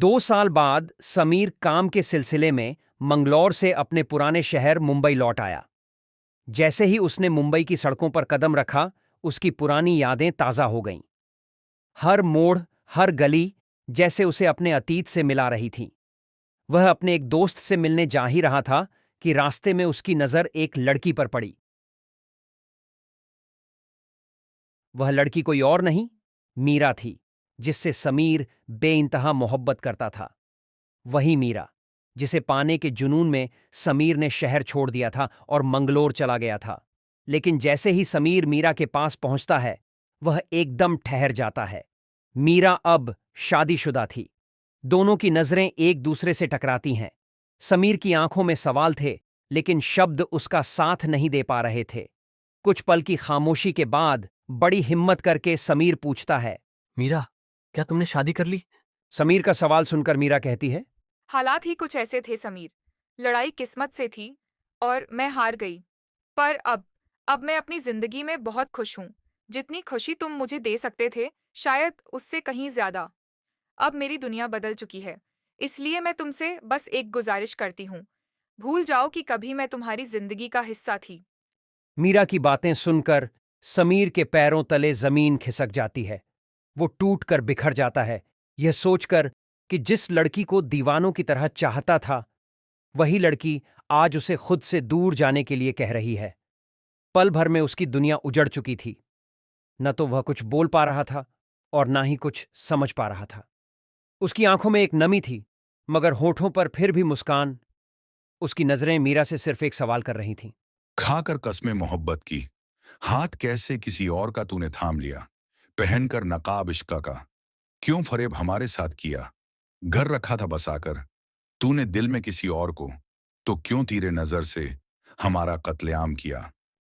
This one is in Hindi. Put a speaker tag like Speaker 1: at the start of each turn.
Speaker 1: 2 साल बाद समीर काम के सिलसिले में मंगलौर से अपने पुराने शहर मुंबई लौट आया। जैसे ही उसने मुंबई की सड़कों पर कदम रखा, उसकी पुरानी यादें ताज़ा हो गईं। हर मोड़, हर गली जैसे उसे अपने अतीत से मिला रही थी। वह अपने एक दोस्त से मिलने जा ही रहा था कि रास्ते में उसकी नज़र एक लड़की पर पड़ी। वह लड़की कोई और नहीं, मीरा थी, जिससे समीर बेइंतहा मोहब्बत करता था। वही मीरा, जिसे पाने के जुनून में समीर ने शहर छोड़ दिया था और मंगलोर चला गया था। लेकिन जैसे ही समीर मीरा के पास पहुंचता है, वह एकदम ठहर जाता है। मीरा अब शादीशुदा थी। दोनों की नजरें एक दूसरे से टकराती हैं। समीर की आंखों में सवाल थे, लेकिन शब्द उसका साथ नहीं दे पा रहे थे। कुछ पल की खामोशी के बाद बड़ी हिम्मत करके समीर पूछता है।
Speaker 2: मीरा, क्या तुमने शादी कर ली?
Speaker 1: समीर का सवाल सुनकर मीरा कहती है।
Speaker 3: हालात ही कुछ ऐसे थे समीर। लड़ाई किस्मत से थी और मैं हार गई। पर अब मैं अपनी जिंदगी में बहुत खुश हूँ। जितनी खुशी तुम मुझे दे सकते थे, शायद उससे कहीं ज्यादा। अब मेरी दुनिया बदल चुकी है। इसलिए मैं तुमसे बस एक गुजारिश करती हूँ, भूल जाओ कि कभी मैं तुम्हारी जिंदगी का हिस्सा थी।
Speaker 1: मीरा की बातें सुनकर समीर के पैरों तले जमीन खिसक जाती है। वो टूट कर बिखर जाता है, यह सोचकर कि जिस लड़की को दीवानों की तरह चाहता था, वही लड़की आज उसे खुद से दूर जाने के लिए कह रही है। पल भर में उसकी दुनिया उजड़ चुकी थी। न तो वह कुछ बोल पा रहा था और ना ही कुछ समझ पा रहा था। उसकी आंखों में एक नमी थी, मगर होठों पर फिर भी मुस्कान। उसकी नजरें मीरा से सिर्फ एक सवाल कर रही थीं।
Speaker 4: खाकर कसमें मोहब्बत की, हाथ कैसे किसी और का तूने थाम लिया। पहनकर नकाब इश्क का, क्यों फरेब हमारे साथ किया। घर रखा था बसाकर, तूने दिल में किसी और को, तो क्यों तीरे नजर से हमारा कत्लेआम किया।